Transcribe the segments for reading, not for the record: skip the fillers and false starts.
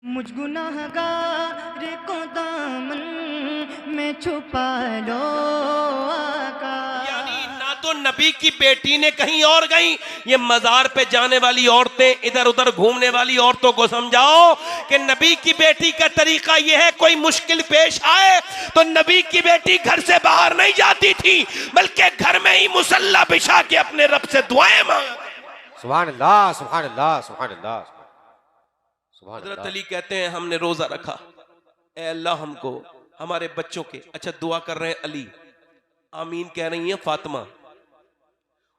मुझ गुनाहगार को दामन में छुपा लो आका। यानी ना तो नबी की बेटी ने कहीं और गई, ये मजार पे जाने वाली औरतें, इधर उधर घूमने वाली औरतों को समझाओ कि नबी की बेटी का तरीका यह है, कोई मुश्किल पेश आए तो नबी की बेटी घर से बाहर नहीं जाती थी, बल्कि घर में ही मुसल्ला बिछा के अपने रब से दुआएं मांग। सुभान अल्लाह, सुभान अल्लाह, सुभान अल्लाह, सुभान हजरत अल्लाह। अली कहते हैं हमने रोजा रखा, ए अल्लाह हमको हमारे बच्चों के, अच्छा दुआ कर रहे हैं अली, आमीन कह रही है फातिमा,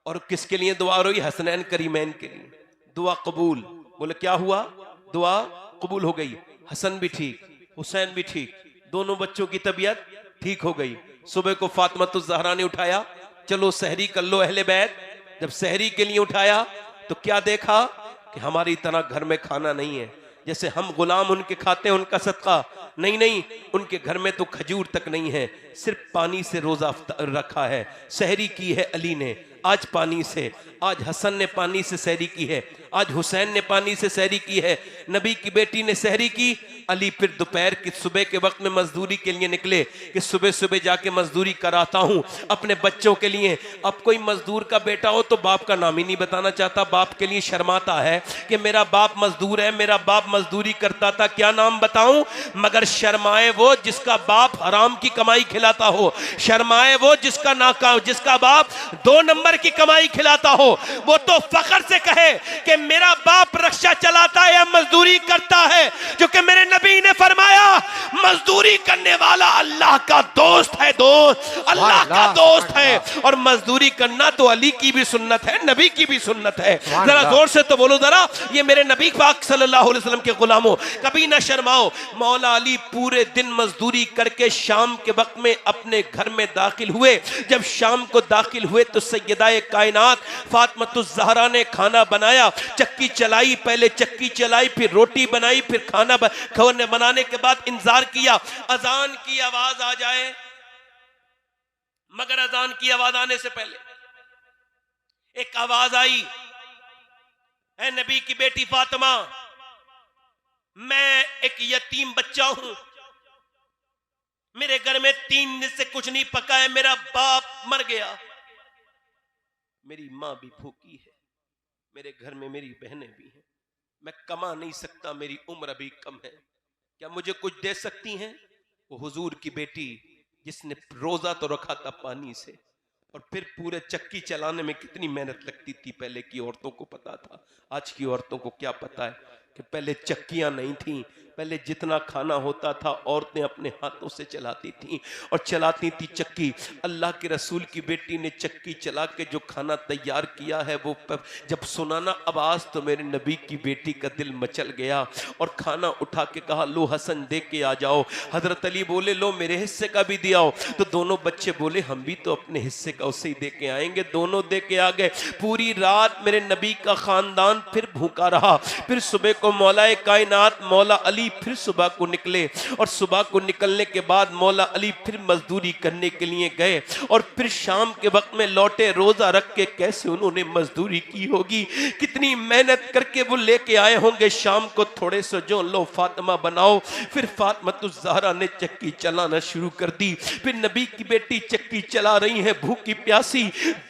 और किसके लिए दुआ हो रही? हसनैन करीमैन के लिए। दुआ कबूल, बोले क्या हुआ? दुआ कबूल हो गई, हसन भी ठीक, हुसैन भी ठीक, दोनों बच्चों की तबीयत ठीक हो गई। सुबह को फातिमा तो ज़हरा ने उठाया, चलो सहरी कर लो अहले बैत। जब सहरी के लिए उठाया तो क्या देखा कि हमारी तरह घर में खाना नहीं है, जैसे हम गुलाम उनके खाते हैं उनका सदका नहीं, नहीं, उनके घर में तो खजूर तक नहीं है, सिर्फ पानी से रोजा रखा है। सहरी की है अली ने आज पानी से, आज हसन ने पानी से सहरी की है, आज हुसैन ने पानी से सहरी की है, नबी की बेटी ने सहरी की। अली फिर दोपहर की सुबह के वक्त में मजदूरी के लिए निकले कि सुबह सुबह जाके मजदूरी कराता हूं अपने बच्चों के लिए। अब कोई मजदूर का बेटा हो तो बाप का नाम ही नहीं बताना चाहता, बाप के लिए शर्माता है कि मेरा बाप मजदूर है, मेरा बाप मजदूरी करता था, क्या नाम बताऊं? मगर शर्माए वो जिसका बाप हराम की कमाई खिलाता हो, शर्माए वो जिसका बाप 2 नंबर की कमाई खिलाता हो। वो तो फख्र से कहे कि मेरा बाप रक्षा चलाता है या मजदूरी करता है, जो कि मेरे नबी ने फरमाया मजदूरी करने वाला अल्लाह का दोस्त है, दोस्त अल्लाह का दोस्त है। और मजदूरी करना तो अली की भी सुन्नत है, नबी की भी सुन्नत है। जरा जोर से तो बोलो जरा, ये मेरे नबी पाक सल्लल्लाहु अलैहि वसल्लम के गुलामों, कभी ना शर्माओ। मौला अली पूरे दिन मजदूरी करके शाम के वक्त में अपने घर में दाखिल हुए। जब शाम को दाखिल हुए तो सैयदा कायनात फातिमा ज़हरा ने खाना बनाया, चक्की चलाई, पहले चक्की चलाई, फिर रोटी बनाई, फिर खाना बनाने के बाद इंतजार किया अजान की आवाज आ जाए। मगर अजान की आवाज आने से पहले एक आवाज आई, ऐ नबी की बेटी फातिमा, मैं एक यतीम बच्चा हूं, मेरे घर में 3 दिन से कुछ नहीं पका है, मेरा बाप मर गया, मेरी माँ भी भूखी है, मेरे घर में मेरी बहनें भी हैं, मैं कमा नहीं सकता, मेरी उम्र अभी कम है, क्या मुझे कुछ दे सकती हैं? वो हुजूर की बेटी जिसने रोजा तो रखा था पानी से, और फिर पूरे चक्की चलाने में कितनी मेहनत लगती थी, पहले की औरतों को पता था, आज की औरतों को क्या पता है कि पहले चक्कियां नहीं थी, पहले जितना खाना होता था औरतें अपने हाथों से चलाती थीं, और चलाती थी चक्की। अल्लाह के रसूल की बेटी ने चक्की चला के जो खाना तैयार किया है, वो जब सुना ना आवाज तो मेरे नबी की बेटी का दिल मचल गया, और खाना उठा के कहा लो हसन दे के आ जाओ। हजरत अली बोले लो मेरे हिस्से का भी दिया हो, तो दोनों बच्चे बोले हम भी तो अपने हिस्से का उसे ही दे के आएंगे, दोनों दे के आ गए। पूरी रात मेरे नबी का खानदान फिर भूखा रहा। फिर सुबह को मौलाए कायनात मौला अली फिर सुबह को निकले, और सुबह को निकलने के बाद मौला अली फिर मजदूरी करने के लिए गए, और फिर शाम के वक्त में लौटे। रोजा रख के कैसे उन्होंने मजदूरी की होगी, कितनी मेहनत करके वो लेके आए होंगे। शाम को थोड़े से जो लो फातिमा बनाओ, फिर फातिमा ज़हरा ने चक्की चलाना शुरू कर दी। फिर नबी की बेटी चक्की चला रही है भूखी प्यासी,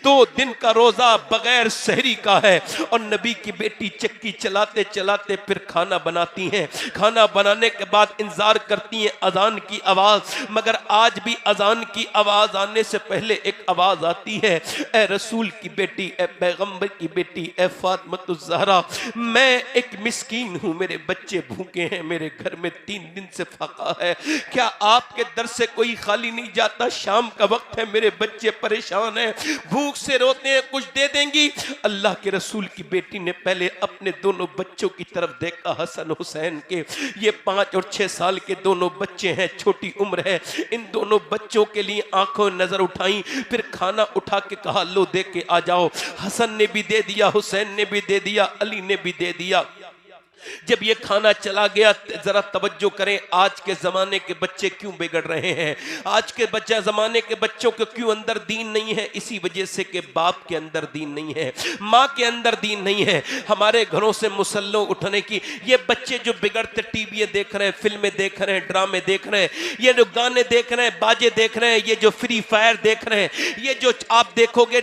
2 दिन का रोजा बगैर सहरी का है, और नबी की बेटी चक्की चलाते चलाते फिर खाना बनाती हैं। खाना बनाने के बाद इंतजार करती हैं अजान की आवाज, मगर आज भी अजान की आवाज आने से पहले एक आवाज आती है, ए रसूल की बेटी, ए पैगंबर की बेटी, ए फातिमा ज़हरा, मैं एक मिस्कीन हूं, मेरे बच्चे भूखे हैं, मेरे घर में 3 दिन से फाका है, क्या आपके दर से कोई खाली नहीं जाता? शाम का वक्त है, मेरे बच्चे परेशान हैं, भूख से रोते हैं, कुछ दे देंगी? अल्लाह के रसूल की बेटी ने पहले अपने दोनों बच्चों की तरफ देखा, हसन हुसैन के, ये 5 और 6 साल के दोनों बच्चे हैं, छोटी उम्र है, इन दोनों बच्चों के लिए आंखों नजर उठाई, फिर खाना उठा के कहा लो दे के आ जाओ। हसन ने भी दे दिया, हुसैन ने भी दे दिया, अली ने भी दे दिया। जब ये खाना चला गया, जरा तवज्जो करें, आज के जमाने के बच्चे क्यों बिगड़ रहे हैं, आज के जमाने के बच्चों को क्यों अंदर दीन नहीं है? इसी वजह से कि बाप के अंदर दीन नहीं है, माँ के अंदर दीन नहीं है। हमारे घरों से मुसल्लों उठने की, ये बच्चे जो बिगड़ते टीवी देख रहे हैं, फिल्में देख रहे हैं, ड्रामे देख रहे हैं, ये जो गाने देख रहे हैं, बाजे देख रहे हैं, ये जो फ्री फायर देख रहे हैं, ये जो आप देखोगे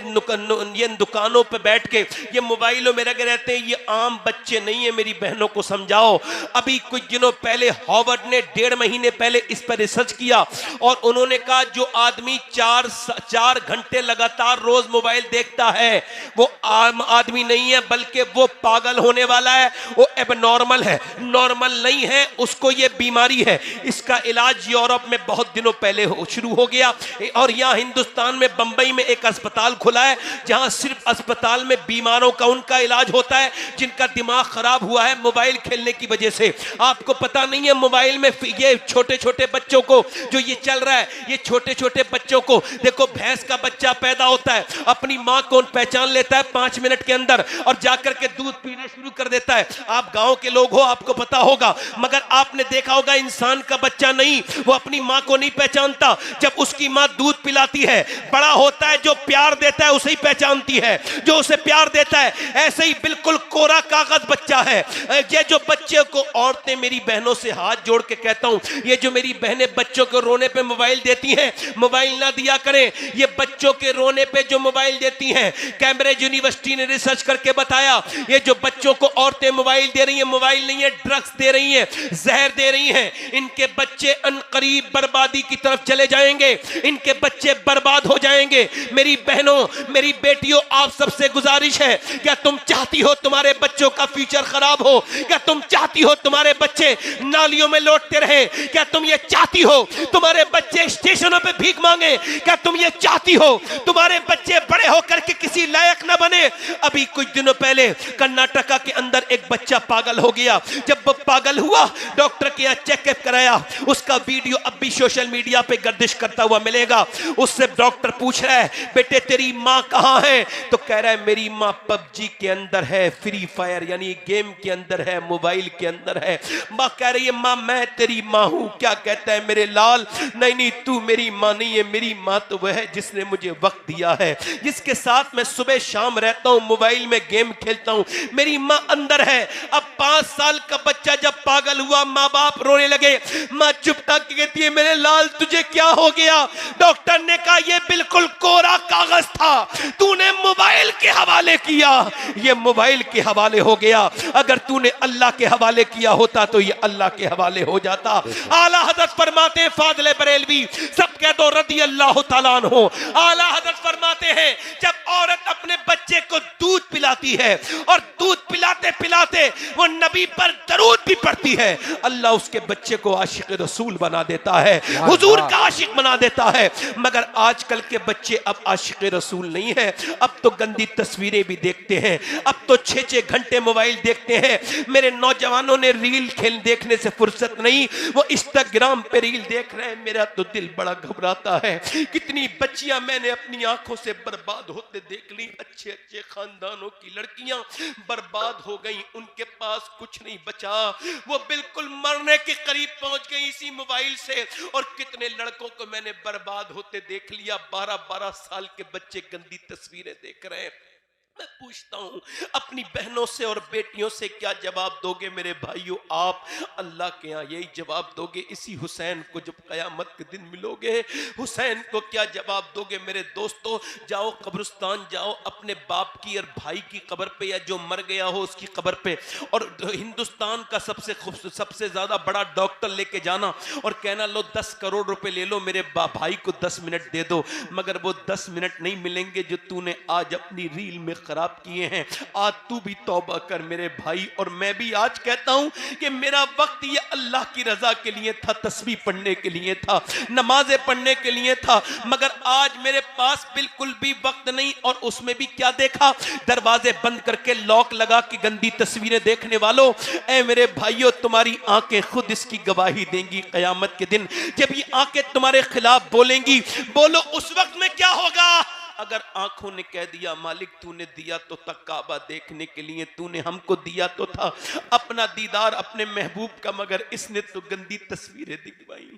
ये दुकानों पर बैठ के ये मोबाइलों में लगे रहते हैं, ये आम बच्चे नहीं है। मेरी बहनों को समझाओ। अभी कुछ दिनों पहले हार्वर्ड ने 1.5 महीने पहले इस पर रिसर्च किया और उन्होंने कहा जो आदमी 4 घंटे लगातार रोज मोबाइल देखता है वो आम आदमी नहीं है, बल्कि वो पागल होने वाला है, वो एबनॉर्मल है, नॉर्मल नहीं है, उसको ये बीमारी है। इसका इलाज यूरोप में बहुत दिनों पहले शुरू हो गया और यहाँ हिंदुस्तान में बंबई में एक अस्पताल खुला है जहां सिर्फ अस्पताल में बीमारों का उनका इलाज होता है जिनका दिमाग खराब हुआ है मोबाइल खेलने की वजह से। आपको पता नहीं है मोबाइल में ये छोटे छोटे बच्चों को जो ये चल रहा है, ये छोटे छोटे बच्चों को देखो, भैंस का बच्चा पैदा होता है, अपनी मां को पहचान लेता है 5 मिनट के अंदर और जाकर के दूध पीना शुरू कर देता है। आप गांव के लोग हो, आपको पता होगा, मगर आपने देखा होगा इंसान का बच्चा नहीं, वो अपनी मां को नहीं पहचानता। जब उसकी मां दूध पिलाती है, बड़ा होता है, जो प्यार देता है उसे ही पहचानती है, जो उसे प्यार देता है। ऐसे ही बिल्कुल कोरा कागज बच्चा है ये जो बच्चे को, औरतें मेरी बहनों से हाथ जोड़ के कहता हूं, ये जो मेरी बहनें बच्चों को रोने पे मोबाइल देती हैं, मोबाइल ना दिया करें। ये बच्चों के रोने पे जो मोबाइल देती हैं, कैम्ब्रिज यूनिवर्सिटी ने रिसर्च करके बताया, ये जो बच्चों को औरतें मोबाइल दे रही हैं, मोबाइल नहीं है, ड्रग्स दे रही हैं, जहर दे रही हैं। इनके बच्चे अनकरीब बर्बादी की तरफ चले जाएंगे, इनके बच्चे बर्बाद हो जाएंगे। मेरी बहनों, मेरी बेटियों, आप सबसे गुजारिश है, क्या तुम चाहती हो तुम्हारे बच्चों का फ्यूचर खराब हो? क्या तुम चाहती हो तुम्हारे बच्चे नालियों में लौटते रहे? क्या तुम ये चाहती हो तुम्हारे बच्चे स्टेशनों पे भीख मांगे? क्या तुम ये चाहती हो तुम्हारे बच्चे बड़े होकर के किसी लायक ना बने? अभी कुछ दिनों पहले कर्नाटका के अंदर एक बच्चा पागल हो गया। जब वो पागल हुआ, डॉक्टर के यहाँ चेकअप कराया, उसका वीडियो अब भी सोशल मीडिया पे गर्दिश करता हुआ मिलेगा। उससे डॉक्टर पूछ रहा है, बेटे तेरी माँ कहाँ है? तो कह रहा है मेरी माँ पबजी के अंदर है, फ्री फायर यानी गेम के अंदर है, मोबाइल के अंदर है। माँ कह रही है, माँ मैं तेरी माँ हूं। क्या कहता है मेरे लाल? नहीं नहीं, तू मेरी माँ नहीं है, मेरी माँ तो वह है जिसने मुझे वक्त दिया है, जिसके साथ मैं सुबह शाम रहता हूं, मोबाइल में गेम खेलता हूं, मेरी माँ अंदर है। अब 5 साल का बच्चा जब पागल हुआ, माँ बाप रोने लगे, माँ चुपटा के कहती है, मेरे लाल तुझे क्या हो गया? डॉक्टर ने कहा, ये बिल्कुल कोरा कागज था, तूने मोबाइल के हवाले किया, ये मोबाइल के हवाले हो गया। अगर तूने अल्लाह के हवाले किया होता तो ये अल्लाह के हवाले हो जाता। आला हज़रत फरमाते हैं, फाज़िल बरेलवी सब कह दो रज़ी अल्लाह तआला अन्हु, आला हज़रत फरमाते हैं, जब औरत अपने बच्चे को दूध पिलाती है और दूध पिलाते पिलाते वो नबी पर दरूद भी पढ़ती है, अल्लाह उसके बच्चे को आशिक रसूल बना देता है, हुजूर का आशिक बना देता है। मगर आजकल के बच्चे अब आशिक रसूल नहीं है, अब तो गंदी तस्वीरें भी देखते हैं, अब तो 6-6 घंटे मोबाइल देखते हैं। मेरे नौजवानों ने रील खेल देखने से फुर्सत नहीं, वो इंस्टाग्राम पे रील देख रहे हैं। मेरा तो दिल बड़ा घबराता है। कितनी बच्चियां मैंने अपनी आंखों से बर्बाद होते देख ली, अच्छे अच्छे खानदानों की लड़कियां बर्बाद हो गई, उनके पास कुछ नहीं बचा, वो बिल्कुल मरने के करीब पहुंच गई इसी मोबाइल से। और कितने लड़कों को मैंने बर्बाद होते देख लिया, 12-12 साल के बच्चे गंदी तस्वीरें देख रहे हैं। मैं पूछता हूं अपनी बहनों से और बेटियों से, क्या जवाब दोगे मेरे भाइयों? आप अल्लाह के यहाँ यही जवाब दोगे? इसी हुसैन को जब कयामत के दिन मिलोगे, हुसैन को क्या जवाब दोगे? मेरे दोस्तों, जाओ कब्रिस्तान जाओ, अपने बाप की और भाई की कब्र पे या जो मर गया हो उसकी कब्र पे, और हिंदुस्तान का सबसे ज्यादा बड़ा डॉक्टर लेके जाना और कहना, लो 10 करोड़ रुपए ले लो, मेरे भाई को 10 मिनट दे दो। मगर वो 10 मिनट नहीं मिलेंगे जो तूने आज अपनी रील में खराब किए हैं। आज तू भी तौबा कर मेरे भाई। और मैं भी आज कहता हूं कि मेरा वक्त ये अल्लाह की रजा के लिए था, तस्बीह पढ़ने के लिए था, नमाजें पढ़ने के लिए था, मगर आज मेरे पास बिल्कुल भी वक्त नहीं। और उसमें भी क्या देखा? दरवाजे बंद करके लॉक लगा के गंदी तस्वीरें देखने वालों, ऐ मेरे भाइयों, तुम्हारी आंखें खुद इसकी गवाही देंगी कयामत के दिन। जब ये आंखें तुम्हारे खिलाफ बोलेंगी, बोलो उस वक्त में क्या होगा? अगर आंखों ने कह दिया मालिक तूने दिया तो था काबा देखने के लिए, तूने हमको दिया तो था अपना दीदार अपने महबूब का, मगर इसने तो गंदी तस्वीरें दिखवाई।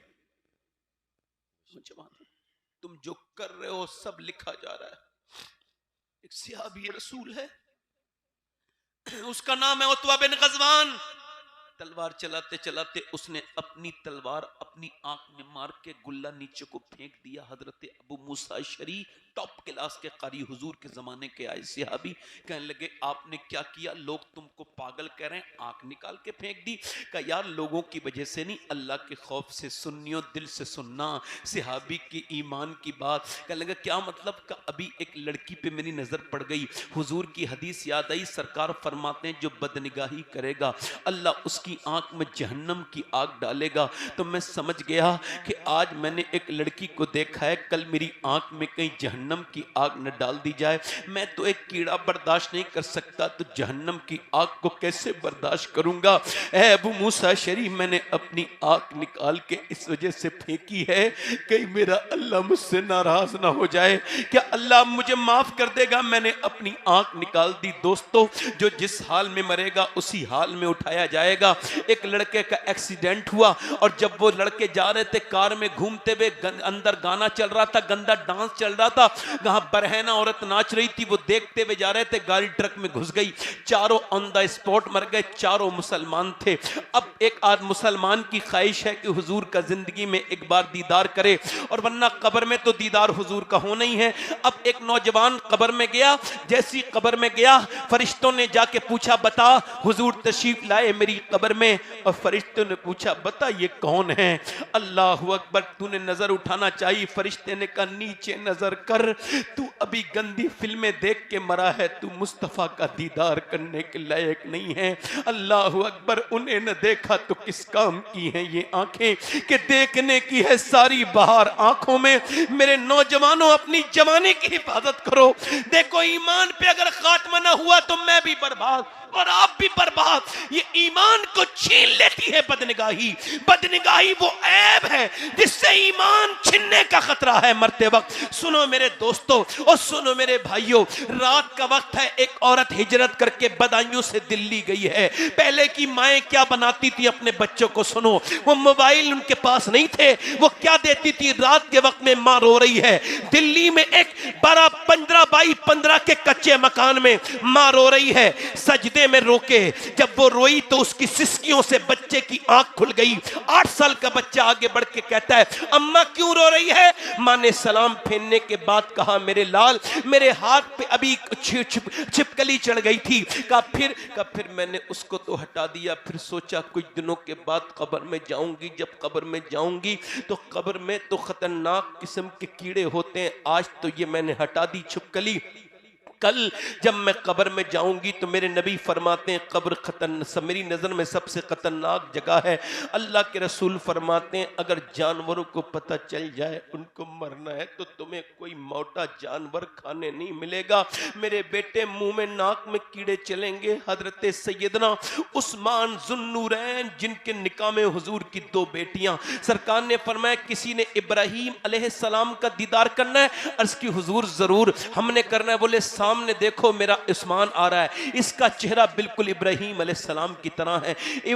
तुम जो कर रहे हो सब लिखा जा रहा है। एक सहाबी रसूल है, उसका नाम है उतबा बिन गजवान। तलवार चलाते चलाते उसने अपनी तलवार अपनी आंख में मार के गुल्ला नीचे को फेंक दिया। हजरत अबू मूसा अशअरी टॉप क्लास के कारी हुजूर के जमाने के आए सहाबी कहने लगे आपने क्या किया, लोग तुमको पागल कह रहे हैं, आंख निकाल के फेंक दी। कहा यार लोगों की वजह से नहीं, अल्लाह के खौफ से सुन्नियों दिल से सुनना सहाबी के ईमान की बात। कहने लगा क्या मतलब? का अभी एक लड़की पे मेरी नजर पड़ गई, हुजूर की हदीस याद आई, सरकार फरमाते हैं जो बदनिगाही करेगा अल्लाह उसकी आंख में जहन्नम की आग डालेगा। तो मैं समझ गया कि आज मैंने एक लड़की को देखा है, कल मेरी आंख में कहीं जहन्नम की आग न डाल दी जाए। मैं तो एक कीड़ा बर्दाश्त नहीं कर सकता, तो जहन्नम की आग को कैसे बर्दाश्त करूंगा। ऐ अबू मूसा अशअरी मैंने अपनी आंख निकाल के इस वजह से फेंकी है कहीं मेरा अल्लाह मुझसे नाराज ना हो जाए, क्या अल्लाह मुझे माफ कर देगा। मैंने अपनी आंख निकाल दी। दोस्तों जो जिस हाल में मरेगा उसी हाल में उठाया जाएगा। एक लड़के का एक्सीडेंट हुआ और जब वो लड़के जा रहे थे कार में घूमते हुए, अंदर गाना चल रहा था, गंदा डांस चल रहा था, वहां बरहना औरत नाच रही थी, वो देखते हुए जा रहे थे, गाड़ी ट्रक में घुस गई, चारों ऑन द स्पॉट मर गए, चारों मुसलमान थे। अब एक आध मुसलमान की ख्वाहिश है कि हुजूर का जिंदगी में एक बार दीदार करे, और वरना कब्र में तो दीदार हुजूर का होना ही है। अब एक नौजवान कब्र में गया, जैसी कब्र में गया फरिश्तों ने जाके पूछा बता हुजूर तशरीफ लाए मेरी कब्र में, और फरिश्तों ने पूछा बता ये कौन है। अल्लाह अकबर, तूने नजर उठाना चाहिए। फरिश्ते ने कहा नीचे नजर कर, तू अभी गंदी फिल्में देख के मरा है, तू मुस्तफा का दीदार करने के लायक नहीं है। अल्लाह अकबर, उन्हें न देखा तो किस काम की हैं ये आंखें कि देखने की है सारी बहार आंखों में। मेरे नौजवानों अपनी जवानी की हिफाजत करो। देखो ईमान पे अगर खात्मा ना हुआ तो मैं भी बर्बाद और आप भी बर्बाद। ये ईमान को छीन लेती है बदनिगाही। बदनिगाही वो ऐब है जिससे ईमान छीनने का खतरा है मरते वक्त। सुनो मेरे दोस्तों और सुनो मेरे भाइयों, रात का वक्त है, एक औरत हिजरत करके बदायूं से दिल्ली गई है। पहले की माएं क्या बनाती थी अपने बच्चों को, सुनो, वो मोबाइल उनके पास नहीं थे, वो क्या देती थी, रात के वक्त में मां रो रही है, दिल्ली में एक 15 बाई 15 के कच्चे मकान में मां रो रही है, सजदे में रोके। जब वो रोई तो उसकी सिसकियों से बच्चे की आंख खुल गई। 8 साल का बच्चा आगे बढ़ के कहता है अम्मा क्यों रो रही है। मां ने सलाम फेरने के बाद कहा मेरे लाल मेरे हाथ पे अभी छिपकली चढ़ गई थी। कहा फिर मैंने उसको तो हटा दिया, फिर सोचा कुछ दिनों के बाद कब्र में जाऊंगी, जब कब्र में जाऊंगी तो कब्र में तो खतरनाक किस्म के कीड़े होते हैं, आज तो ये मैंने हटा दी छिपकली, कल जब मैं कब्र में जाऊंगी तो मेरे नबी फरमाते हैं कब्र मेरी नज़र में सबसे खतरनाक जगह है। अल्लाह के रसूल फरमाते हैं अगर जानवरों को पता चल जाए उनको मरना है तो तुम्हें कोई मोटा जानवर खाने नहीं मिलेगा। मेरे बेटे मुंह में नाक में कीड़े चलेंगे। हजरत सैयदना उस्मान जुन्नूरैन जिनके निकाह में हुजूर की 2 बेटियां, सरकार ने फरमाया किसी ने इब्राहीम अलैहिस्सलाम का दीदार करना है। अर्ज की हुजूर जरूर हमने करना है। बोले सामने देखो मेरा उस्मान आ रहा है, इसका चेहरा बिल्कुल इब्राहीम अलैहिस्सलाम की तरह है।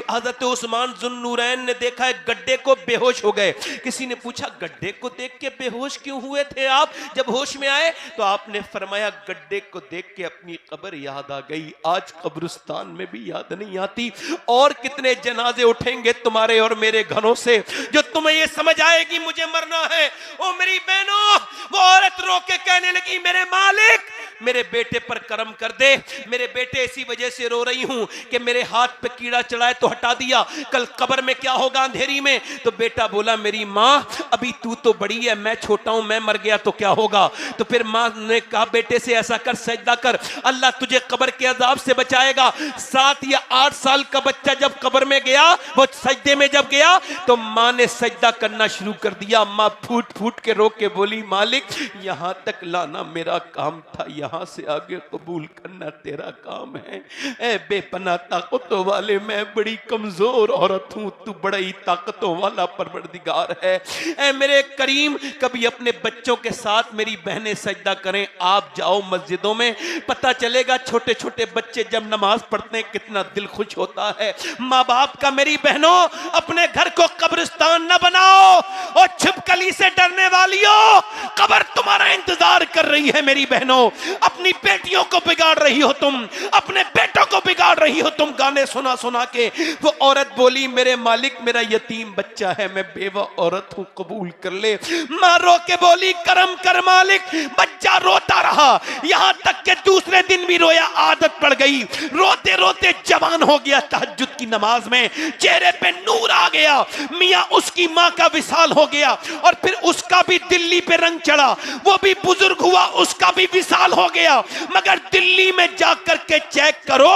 हजरत उस्मान जुन्नूरैन ने देखा है गड्ढे को, बेहोश हो गए। किसी ने पूछा गड्ढे को देख के बेहोश क्यों हुए थे आप, जब होश में आए? तो आपने फरमाया गड्ढे को देख के अपनी कब्र याद आ गई। आज कब्रिस्तान में भी याद नहीं आती। और कितने जनाजे उठेंगे तुम्हारे और मेरे घरों से जो तुम्हें ये समझ आएगी मुझे मरना है। ओ मेरी बहनों, वो औरत रो के कहने लगी मेरे मालिक मेरे बेटे पर करम कर दे, मेरे बेटे इसी वजह से रो रही हूं कि मेरे हाथ पे कीड़ा चढ़ा है तो हटा दिया, कल कब्र में क्या होगा अंधेरी में। तो बेटा बोला मेरी माँ अभी तू तो बड़ी है, मैं छोटा हूं, मैं मर गया तो क्या होगा। तो फिर माँ ने कहा बेटे से ऐसा कर, सजदा कर, अल्लाह तुझे कब्र के अजाब से बचाएगा। 7 या 8 साल का बच्चा जब कब्र में गया, वो सजदे में जब गया तो माँ ने सजदा करना शुरू कर दिया। माँ फूट फूट के रो के बोली मालिक यहां तक लाना मेरा काम था, यहां से आगे कबूल करना तेरा काम है। ए बेपना ताकतों वाले, मैं बड़ी कमजोर औरत हूं, तू बड़ा ही ताकतों वाला परवरदिगार है। ऐ मेरे करीम, कभी अपने बच्चों के साथ मेरी बहनें सजदा करें। आप जाओ मस्जिदों में, पता चलेगा छोटे छोटे बच्चे जब नमाज पढ़ते हैं कितना दिल खुश होता है। माँ बाप का मेरी बहनों, अपने घर को कब्रिस्तान न बनाओ। और छिपकली से डरने वालियों, कब्र तुम्हारा इंतजार कर रही है। मेरी बहनों, अपनी बेटियों को बिगाड़ रही हो तुम, अपने बेटों को बिगाड़ रही हो तुम गाने सुना सुना के। वो औरत बोली, मेरे मालिक मेरा यतीम बच्चा है, मैं बेवा औरत हूं, कबूल कर ले। मां रो के बोली, करम कर मालिक। बच्चा रोता रहा, यहां तक कि दूसरे दिन भी रोया, आदत पड़ गई। रोते रोते जवान हो गया। तहज्जुद की नमाज में चेहरे पे नूर आ गया। मियां उसकी मां का विसाल हो गया और फिर उसका भी दिल्ली पे रंग चढ़ा। वो भी बुजुर्ग हुआ, उसका भी विसाल हो गया। मगर दिल्ली में जाकर के चेक करो,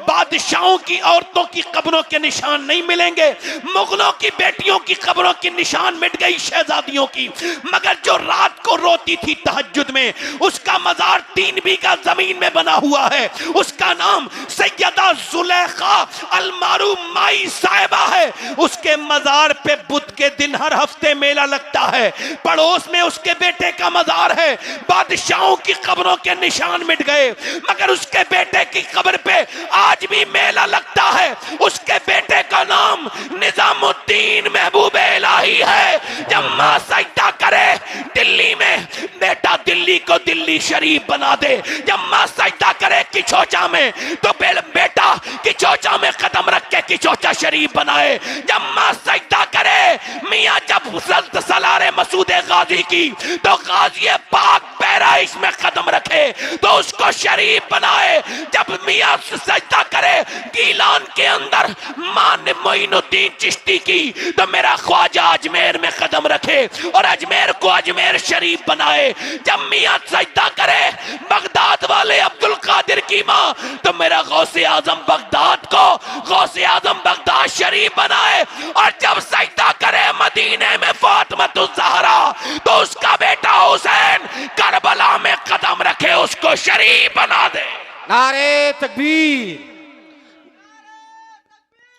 बादशाहों की औरतों की कब्रों के निशान नहीं मिलेंगे। मुगलों की बेटियों की कब्रों के निशान मिट गई, शहजादियों की। मगर जो रात को रोती थी तहज्जुद में, उसका मजार 3 बीघा जमीन में बना हुआ है। उसका नाम सैयदा जुलेखा अलमारू माई साहिबा है। उसके मजार पे बुध के दिन हर हफ्ते मेला लगता है। पड़ोस में उसके बेटे का मजार है। बादशाहों की कब्रों के निशान मिट गए, मगर उसके बेटे की कब्र पे आज भी मेला लगता है। उसके बेटे का नाम निजामुद्दीन महबूब इलाही है। जब मां सजदा करे दिल्ली में, बेटा दिल्ली को दिल्ली शरीफ बना दे। जब मां सजदा करे किचौचा में, तो बेटा किचौचा में कदम रख के किचौचा शरीफ बनाए। जब मां सजदा करे मियां जब सलारे मसूदे गाजी की, तो गाजी पाक पैराइश में कदम रखे तो उसको शरीफ बनाए। जब मियां सजदा करे गीलान के अंदर मां ने मोइनुद्दीन चिश्ती की, तो मेरा ख्वाजा अजमेर में कदम रखे और अजमेर को अजमेर शरीफ बनाए। जब मियां सजदा करे बगदाद वाले अब्दुल कादिर की मां, तो मेरा गौसे आजम बगदाद को गौसे आजम बगदाद शरीफ बनाए। और जब सजदा करे मदीने में फातिमा ज़हरा, तो उसका बेटा हुसैन करबला में कदम रखे, उसको शरीफ बना दे। नारे तकबीर,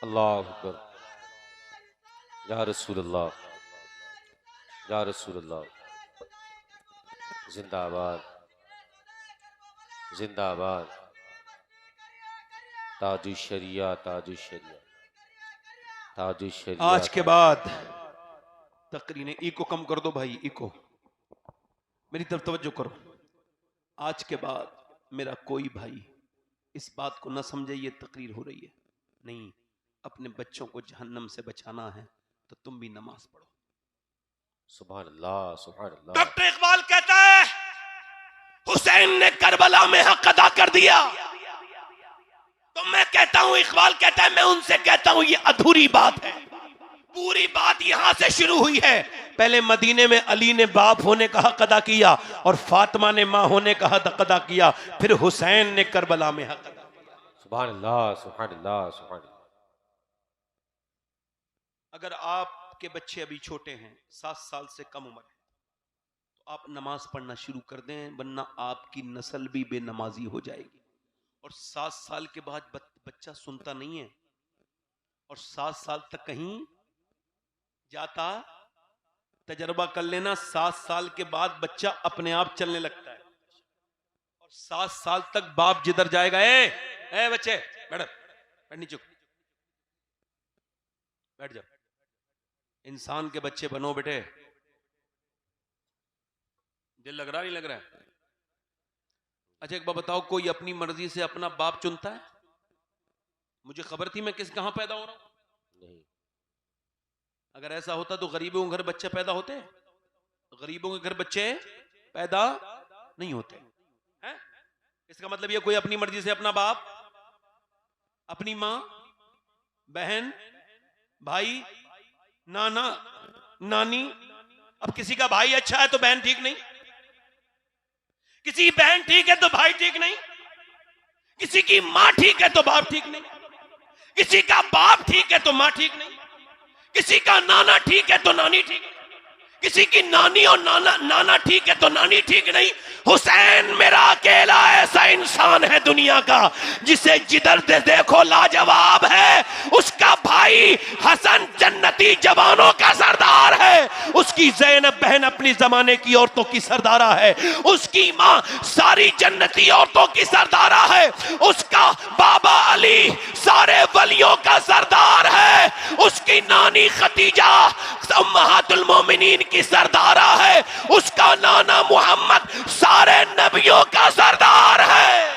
अल्लाह अकबर, या रसूल अल्लाह, या रसूल अल्लाह। जिंदाबाद, जिंदाबाद, ताजु शरिया, ताजु शरिया, ताजु शरिया। आज के बाद तकरीरें, इको कम कर दो भाई, इको मेरी तरफ तवज्जो करो। आज के बाद मेरा कोई भाई इस बात को न समझे ये तकरीर हो रही है। नहीं, अपने बच्चों को जहन्नम से बचाना है तो तुम भी नमाज पढ़ो। सुभान अल्लाह, सुभान अल्लाह। डॉक्टर इकबाल कहता है, हुसैन ने करबला में हक अदा कर दिया। तो मैं कहता हूं, इकबाल कहता है, मैं उनसे कहता हूं ये अधूरी बात है। पूरी बात यहां से शुरू हुई है। पहले मदीने में अली ने बाप होने का हक अदा किया और फातिमा ने मां होने का हक अदा किया, फिर हुसैन ने करबला में हक अदा किया। सुभान अल्लाह, सुभान अल्लाह, सुभान अल्लाह। अगर आपके बच्चे अभी छोटे हैं, 7 साल से कम उम्र है, तो आप नमाज पढ़ना शुरू कर दें, वरना आपकी नस्ल भी बेनमाजी हो जाएगी। और 7 साल के बाद बच्चा सुनता नहीं है, और 7 साल तक कहीं जाता, तजर्बा कर लेना, 7 साल के बाद बच्चा अपने आप चलने लगता है। और 7 साल तक बाप जिधर जाएगा, ए बच्चे बैठ, बैठनी चुप, बैठ जाओ, इंसान के बच्चे बनो बेटे। दिल लग रहा नहीं लग रहा है? अच्छा एक बात बताओ, कोई अपनी मर्जी से अपना बाप चुनता है? मुझे खबर थी मैं कहां पैदा हो रहा हूं? नहीं। अगर ऐसा होता तो गरीबों के घर बच्चे पैदा होते? गरीबों के घर बच्चे पैदा नहीं होते हैं? इसका मतलब ये कोई अपनी मर्जी से अपना बाप, अपनी मां, बहन, भाई, नाना, नानी। अब किसी का भाई अच्छा है तो बहन ठीक नहीं, किसी की बहन ठीक है तो भाई ठीक नहीं, किसी की मां ठीक है तो बाप ठीक नहीं, किसी का बाप ठीक है तो मां ठीक नहीं, किसी का नाना ठीक है तो नानी ठीक नहीं, किसी की नानी और नाना ठीक है तो नानी ठीक नहीं। हुसैन मेरा अकेला ऐसा इंसान है दुनिया का जिसे जिधर से देखो लाजवाब है। उसका भाई हसन जन्नती जवानों का सरदार है, उसकी उसकी ज़ैनब बहन अपनी जमाने की औरतों की सरदारा है, उसकी माँ सारी जन्नती औरतों की सरदारा है, उसका बाबा अली सारे वलियों का सरदार है, उसकी नानी खतीजा उम्महातुल मोमिनीन की सरदारा है, उसका नाना मोहम्मद सारे नबियों का सरदार है।